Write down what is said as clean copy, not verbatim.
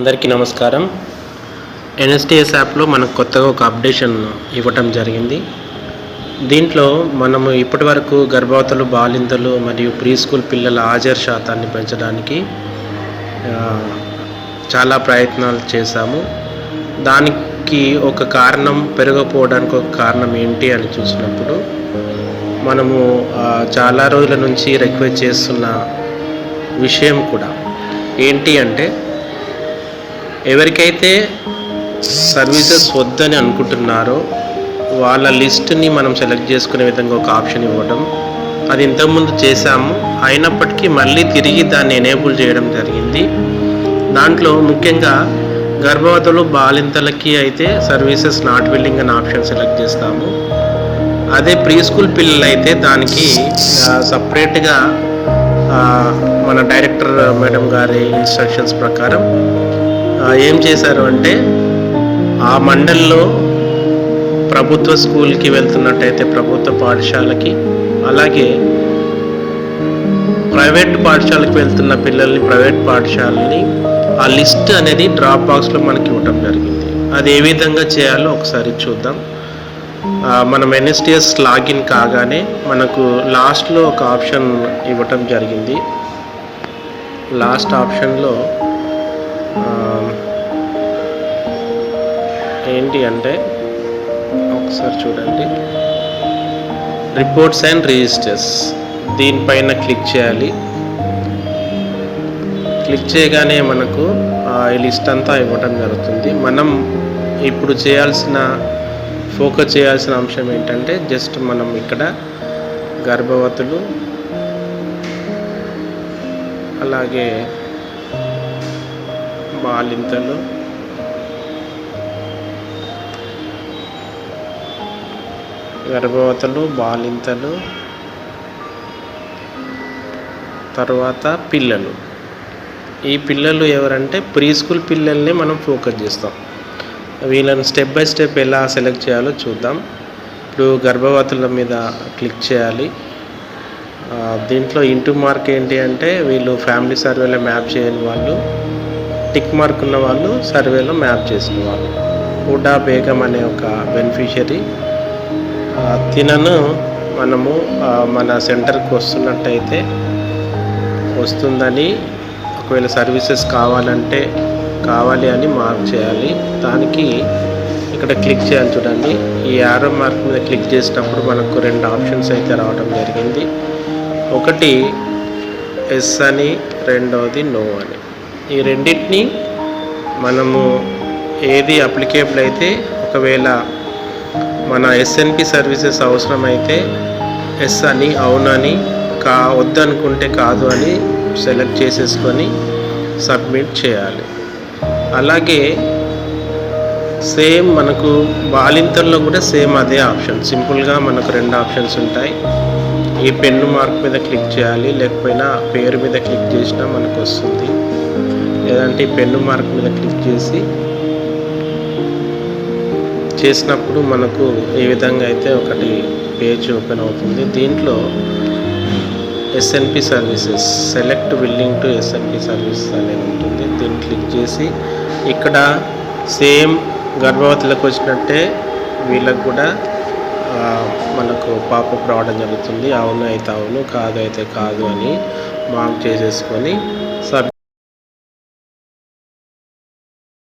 అందరికీ నమస్కారం. ఎన్ఎస్టిఎస్ యాప్లో మనకు కొత్తగా ఒక అప్డేషన్ ఇవ్వటం జరిగింది. దీంట్లో మనము ఇప్పటి వరకు గర్భవతులు, బాలింతలు మరియు ప్రీ స్కూల్ పిల్లల హాజరు శాతాన్ని పెంచడానికి చాలా ప్రయత్నాలు చేశాము. దానికి ఒక కారణం, పెరగకపోవడానికి ఒక కారణం ఏంటి అని చూసినప్పుడు మనము చాలా రోజుల నుంచి రిక్వెస్ట్ చేస్తున్న విషయం కూడా ఏంటి అంటే, ఎవరికైతే సర్వీసెస్ వద్దని అనుకుంటున్నారో వాళ్ళ లిస్ట్ని మనం సెలెక్ట్ చేసుకునే విధంగా ఒక ఆప్షన్ ఇవ్వడం. అది ఇంతకుముందు చేశాము, అయినప్పటికీ మళ్ళీ తిరిగి దాన్ని ఎనేబుల్ చేయడం జరిగింది. దాంట్లో ముఖ్యంగా గర్భవతులు, బాలింతలకి అయితే సర్వీసెస్ నాట్ విల్లింగ్ అనే ఆప్షన్ సెలెక్ట్ చేస్తాము. అదే ప్రీ స్కూల్ పిల్లలు అయితే దానికి సపరేట్గా మన డైరెక్టర్ మేడం గారి ఇన్స్ట్రక్షన్స్ ప్రకారం ఏం చేశారు అంటే, ఆ మండల్లో ప్రభుత్వ స్కూల్కి వెళ్తున్నట్టయితే ప్రభుత్వ పాఠశాలకి, అలాగే ప్రైవేట్ పాఠశాలకు వెళ్తున్న పిల్లల్ని ప్రైవేట్ పాఠశాలని ఆ లిస్ట్ అనేది డ్రాప్ బాక్స్లో మనకి ఇవ్వటం జరిగింది. అది ఏ విధంగా చేయాలో ఒకసారి చూద్దాం. మనం ఎన్ఎస్టిఎస్ లాగిన్ కాగానే మనకు లాస్ట్లో ఒక ఆప్షన్ ఇవ్వటం జరిగింది. లాస్ట్ ఆప్షన్లో ఏంటి అంటే, ఒకసారి చూడండి, రిపోర్ట్స్ అండ్ రిజిస్టర్స్, దీనిపైన క్లిక్ చేయాలి. క్లిక్ చేయగానే మనకు ఈ లిస్ట్ అంతా ఇవ్వడం జరుగుతుంది. మనం ఇప్పుడు ఫోకస్ చేయాల్సిన అంశం ఏంటంటే, జస్ట్ మనం ఇక్కడ గర్భవతులు, అలాగే బాలింతలు, తర్వాత పిల్లలు. ఈ పిల్లలు ఎవరంటే ప్రీ స్కూల్ పిల్లల్ని మనం ఫోకస్ చేస్తాం. వీళ్ళని స్టెప్ బై స్టెప్ ఎలా సెలెక్ట్ చేయాలో చూద్దాం. ఇప్పుడు గర్భవతుల మీద క్లిక్ చేయాలి. దీంట్లో ఇంటూ మార్క్ ఏంటి అంటే, వీళ్ళు ఫ్యామిలీ సర్వేలో మ్యాప్ చేయని వాళ్ళు, టిక్ మార్క్ ఉన్న వాళ్ళు సర్వేలో మ్యాప్ చేసిన వాళ్ళు. హుడా బేగం అనే ఒక బెనిఫిషియరీ, తినను మనము మన సెంటర్కి వస్తున్నట్టయితే వస్తుందని, ఒకవేళ సర్వీసెస్ కావాలి అని మార్క్ చేయాలి. దానికి ఇక్కడ క్లిక్ చేయాలి. చూడండి, ఈ యారో మార్క్ మీద క్లిక్ చేసినప్పుడు మనకు 2 ఆప్షన్స్ అయితే రావడం జరిగింది. ఒకటి ఎస్ అని, రెండవది నో అని. ఈ రెండింటిని మనము ఏది అప్లికేబుల్ అయితే, ఒకవేళ మన ఎస్ఎన్పి సర్వీసెస్ అవసరమైతే ఎస్ అని, అవునని, వద్దనుకుంటే కాదు అని సెలెక్ట్ చేసేసుకొని సబ్మిట్ చేయాలి. అలాగే సేమ్ మనకు బాలింతల్లో కూడా సేమ్ అదే ఆప్షన్. సింపుల్గా మనకు 2 ఆప్షన్స్ ఉంటాయి. ఈ పెన్ను మార్క్ మీద క్లిక్ చేయాలి, లేకపోయినా పేరు మీద క్లిక్ చేసినా మనకు వస్తుంది. లేదంటే ఈ పెన్ను మార్క్ మీద క్లిక్ చేసినప్పుడు మనకు ఈ విధంగా అయితే ఒకటి పేజ్ ఓపెన్ అవుతుంది. దీంట్లో SNP services, select willing to SNP services అనేది ఉంటుంది. దీన్ని క్లిక్ చేసి ఇక్కడ సేమ్ గర్భవతులకు వచ్చినట్టే వీళ్ళకు కూడా మనకు పాపప్ రావడం జరుగుతుంది. అవును అయితే అవును, కాదు అయితే కాదు అని మార్క్ చేసేసుకొని